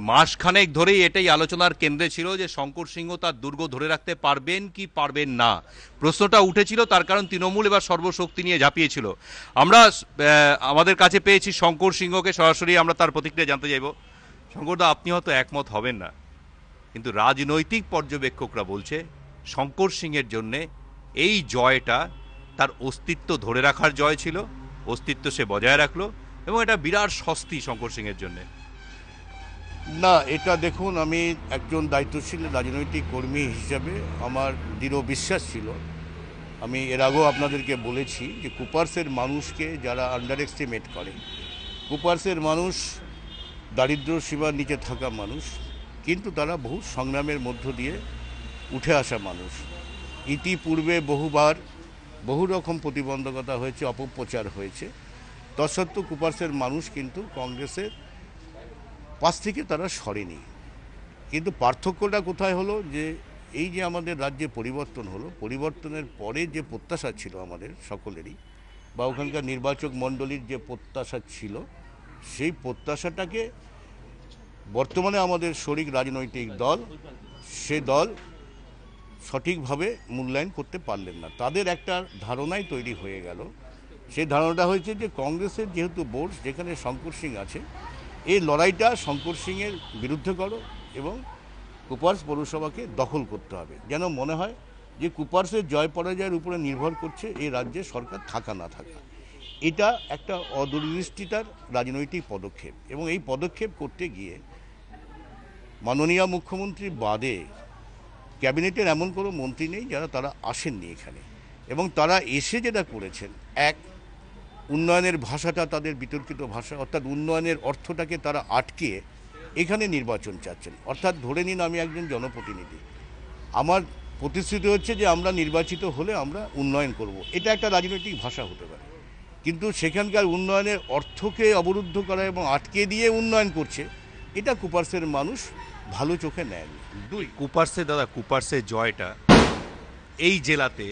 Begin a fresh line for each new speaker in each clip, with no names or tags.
মাসখানেক ধরেই এটাই আলোচনার কেন্দ্রে ছিল যে শঙ্কর সিংহ তার দুর্গ ধরে রাখতে পারবেন কি পারবেন না। প্রশ্নটা উঠেছিল, তার কারণ তৃণমূল এবার সর্বশক্তি নিয়ে ঝাঁপিয়েছিল। আমরা আমাদের কাছে পেয়েছি শঙ্কর সিংহকে, সরাসরি আমরা তার প্রতিক্রিয়া জানতে চাইব। শঙ্করদা, আপনি হয়তো একমত হবেন না, কিন্তু রাজনৈতিক পর্যবেক্ষকরা বলছে শঙ্কর সিংয়ের জন্যে এই জয়টা তার অস্তিত্ব ধরে রাখার জয় ছিল, অস্তিত্ব সে বজায় রাখলো, এবং এটা বিরাট স্বস্তি শঙ্কর সিংয়ের জন্যে।
না, এটা দেখুন, আমি একজন দায়িত্বশীল রাজনৈতিক কর্মী হিসাবে আমার দৃঢ় বিশ্বাস ছিল। আমি এর আগেও আপনাদেরকে বলেছি যে কুপার্সের মানুষকে যারা আন্ডার এস্টিমেট করে, কুপার্সের মানুষ দারিদ্র্য সীমার নিচে থাকা মানুষ, কিন্তু তারা বহু সংগ্রামের মধ্য দিয়ে উঠে আসা মানুষ। ইতিপূর্বে বহুবার বহু রকম প্রতিবন্ধকতা হয়েছে, অপপ্রচার হয়েছে, তৎসত্ত্বেও কুপার্সের মানুষ কিন্তু কংগ্রেসের পাশ থেকে তারা সরেনি। কিন্তু পার্থক্যটা কোথায় হলো, যে এই যে আমাদের রাজ্যে পরিবর্তন হলো, পরিবর্তনের পরে যে প্রত্যাশা ছিল আমাদের সকলেরই, বা ওখানকার নির্বাচক মণ্ডলীর যে প্রত্যাশা ছিল, সেই প্রত্যাশাটাকে বর্তমানে আমাদের শরিক রাজনৈতিক দল, সে দল সঠিকভাবে মূল্যায়ন করতে পারলেন না। তাদের একটা ধারণাই তৈরি হয়ে গেল। সেই ধারণাটা হয়েছে যে কংগ্রেসের যেহেতু বোর্ড, যেখানে শঙ্কর সিং আছে, এই লড়াইটা শঙ্কর সিংয়ের বিরুদ্ধে করো এবং কুপার্স পৌরসভাকে দখল করতে হবে। যেন মনে হয় যে কুপার্সের জয় পরাজয়ের উপরে নির্ভর করছে এই রাজ্যে সরকার থাকা না থাকা। এটা একটা অদূরদৃষ্টিতার রাজনৈতিক পদক্ষেপ, এবং এই পদক্ষেপ করতে গিয়ে মাননীয় মুখ্যমন্ত্রী বাদে ক্যাবিনেটের এমন কোনো মন্ত্রী নেই যারা তারা আসেননি এখানে, এবং তারা এসে যেটা করেছেন, এক, উন্নয়নের ভাষাটা তাদের বিতর্কিত ভাষা, অর্থাৎ উন্নয়নের অর্থটাকে তারা আটকে এখানে নির্বাচন চাচ্ছেন। অর্থাৎ ধরে নিন আমি একজন জনপ্রতিনিধি, আমার প্রতিশ্রুতি হচ্ছে যে আমরা নির্বাচিত হলে আমরা উন্নয়ন করব, এটা একটা রাজনৈতিক ভাষা হতে পারে, কিন্তু সেখানকার উন্নয়নের অর্থকে অবরুদ্ধ করা এবং আটকে দিয়ে উন্নয়ন করছে, এটা কুপার্সের মানুষ ভালো চোখে নেয়নি।
দুই, কুপার্সের জয়টা এই জেলাতে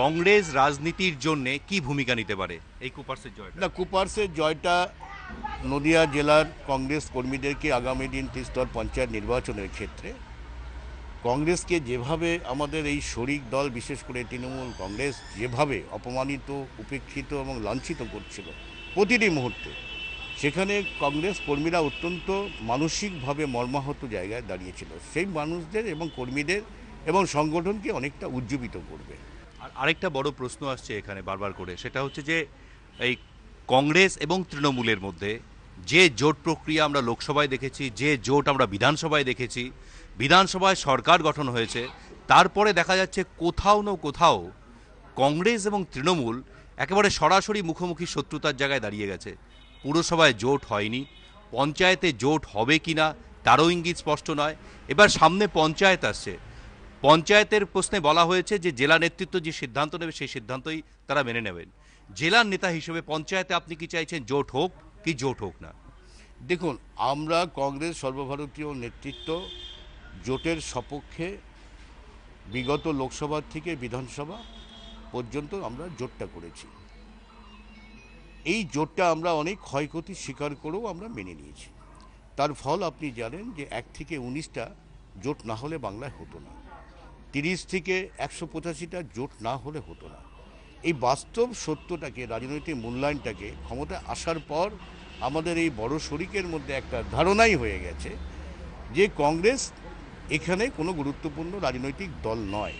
কংগ্রেস রাজনীতির জন্য কি ভূমিকা নিতে পারে এই কুপার্সের জয়টা?
না, কুপার্সের জয়টা নদিয়া জেলার কংগ্রেস কর্মীদেরকে আগামী দিন ত্রিস্তর পঞ্চায়েত নির্বাচনের ক্ষেত্রে কংগ্রেসকে যেভাবে আমাদের এই শরিক দল, বিশেষ করে তৃণমূল কংগ্রেস যেভাবে অপমানিত, উপেক্ষিত এবং লাঞ্ছিত করছিল প্রতিটি মুহূর্তে, সেখানে কংগ্রেস কর্মীরা অত্যন্ত মানসিকভাবে মর্মাহত জায়গায় দাঁড়িয়েছিল। সেই মানুষদের এবং কর্মীদের এবং সংগঠনকে অনেকটা উজ্জীবিত করবে।
আর আরেকটা বড় প্রশ্ন আসছে এখানে বারবার করে, সেটা হচ্ছে যে এই কংগ্রেস এবং তৃণমূলের মধ্যে যে জোট প্রক্রিয়া আমরা লোকসভায় দেখেছি, যে জোট আমরা বিধানসভায় দেখেছি, বিধানসভায় সরকার গঠন হয়েছে, তারপরে দেখা যাচ্ছে কোথাও না কোথাও কংগ্রেস এবং তৃণমূল একেবারে সরাসরি মুখোমুখি শত্রুতার জায়গায় দাঁড়িয়ে গেছে। পুরসভায় জোট হয়নি, পঞ্চায়েতে জোট হবে কিনা তারও ইঙ্গিত স্পষ্ট নয়। এবার সামনে পঞ্চায়েত আসছে, পঞ্চায়েতের প্রশ্নে বলা হয়েছে যে জেলা নেতৃত্ব যে সিদ্ধান্ত নেবে সেই সিদ্ধান্তই তারা মেনে নেবেন। জেলার নেতা হিসেবে পঞ্চায়েতে আপনি কি চাইছেন, জোট হোক কি জোট হোক না?
দেখুন, আমরা কংগ্রেস সর্বভারতীয় নেতৃত্ব জোটের সপক্ষে। বিগত লোকসভা থেকে বিধানসভা পর্যন্ত আমরা জোটটা করেছি। এই জোটটা আমরা অনেক ক্ষয়ক্ষতি স্বীকার করেও আমরা মেনে নিয়েছি। তার ফল আপনি জানেন যে 1 থেকে 19টা জোট না হলে বাংলায় হতো না, 30 থেকে 185টা জোট না হলে হতো না। এই বাস্তব সত্যটাকে, রাজনৈতিক মূল্যায়নটাকে ক্ষমতায় আসার পর আমাদের এই বড় শরিকের মধ্যে একটা ধারণাই হয়ে গেছে যে কংগ্রেস এখানে কোনো গুরুত্বপূর্ণ রাজনৈতিক দল নয়।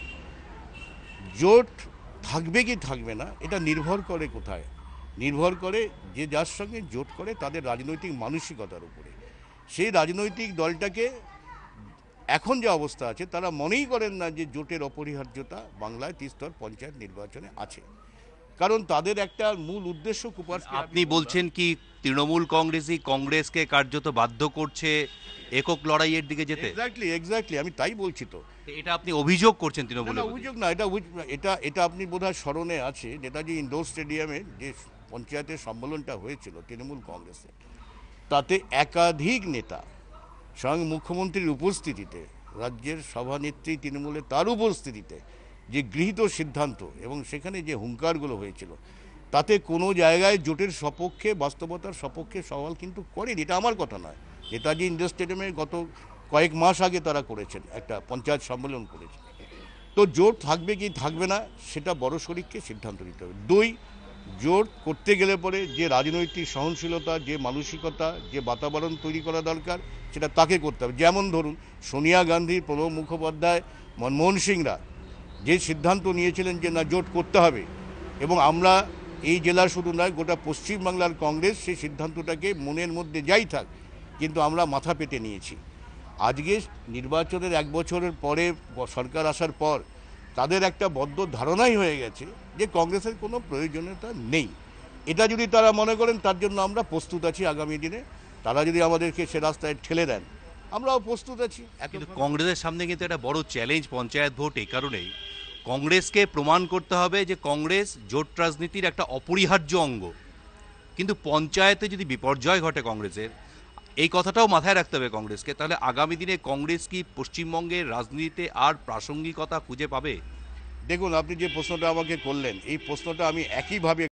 জোট থাকবে কি থাকবে না এটা নির্ভর করে কোথায়? নির্ভর করে যে যার সঙ্গে জোট করে তাদের রাজনৈতিক মানসিকতার উপরে। সেই রাজনৈতিক দলটাকে এখন যে অবস্থা আছে, তারা মনেই করেন না যে জোটের অপরিহার্যতা বাংলায় ত্রিস্তর পঞ্চায়েত নির্বাচনে আছে, কারণ তাদের একটা মূল উদ্দেশ্য কুপার্স।
আপনি বলছেন কি তৃণমূল কংগ্রেসই কংগ্রেসকে কার্যত বাধ্য করছে একক লড়াইয়ের দিকে যেতে?
এক্স্যাক্টলি, আমি তাই বলছি। তো
এটা আপনি অভিযোগ করছেন তৃণমূলের?
অভিযোগ না, এটা আপনি বোধহয় স্মরণে আছে নেতাজি ইন্ডোর স্টেডিয়ামে যে পঞ্চায়েতের সম্মেলনটা হয়েছিল তৃণমূল কংগ্রেসের, তাতে একাধিক নেতা স্বয়ং মুখ্যমন্ত্রীর উপস্থিতিতে, রাজ্যের সভানেত্রী তৃণমূলের তার উপস্থিতিতে যে গৃহীত সিদ্ধান্ত এবং সেখানে যে হুঙ্কারগুলো হয়েছিল, তাতে কোনো জায়গায় জোটের সপক্ষে, বাস্তবতার সপক্ষে সওয়াল কিন্তু করেনি। এটা আমার কথা নয়, নেতাজি ইন্ডোর স্টেডিয়ামে গত কয়েক মাস আগে তারা করেছেন, একটা পঞ্চায়েত সম্মেলন করেছেন। তো জোট থাকবে কি থাকবে না সেটা বড় শরিককে সিদ্ধান্ত নিতে হবে। দুই, জোট করতে গেলে পরে যে রাজনৈতিক সহনশীলতা, যে মানসিকতা, যে বাতাবরণ তৈরি করা দরকার সেটা তাকে করতে হবে। যেমন ধরুন সোনিয়া গান্ধী, প্রণব মুখোপাধ্যায়, মনমোহন সিংরা যে সিদ্ধান্ত নিয়েছিলেন যে না জোট করতে হবে, এবং আমরা এই জেলার শুধু নয় গোটা পশ্চিমবাংলার কংগ্রেস সেই সিদ্ধান্তটাকে মনের মধ্যে যাই থাক কিন্তু আমরা মাথা পেতে নিয়েছি। আজকে নির্বাচনের 1 বছরের পরে সরকার আসার পর তাদের একটা বদ্ধ ধারণাই হয়ে গেছে যে কংগ্রেসের কোনো প্রয়োজনীয়তা নেই। এটা যদি তারা মনে করেন তার জন্য আমরা প্রস্তুত আছি। আগামী দিনে তারা যদি আমাদেরকে সে রাস্তায় ঠেলে দেন আমরাও প্রস্তুত আছি।
কিন্তু কংগ্রেসের সামনে কিন্তু একটা বড় চ্যালেঞ্জ পঞ্চায়েত ভোট, এই কারণেই কংগ্রেসকে প্রমাণ করতে হবে যে কংগ্রেস জোট রাজনীতির একটা অপরিহার্য অঙ্গ। কিন্তু পঞ্চায়েতে যদি বিপর্যয় ঘটে কংগ্রেসের, এই কথাটাও মাথায় রাখতে হবে কংগ্রেসকে। তাহলে আগামী দিনে কংগ্রেস কি পশ্চিমবঙ্গের রাজনীতিতে আর প্রাসঙ্গিকতা খুঁজে পাবে?
দেখুন, আপনি যে প্রশ্নটা আমাকে করলেন এই প্রশ্নটা আমি একইভাবে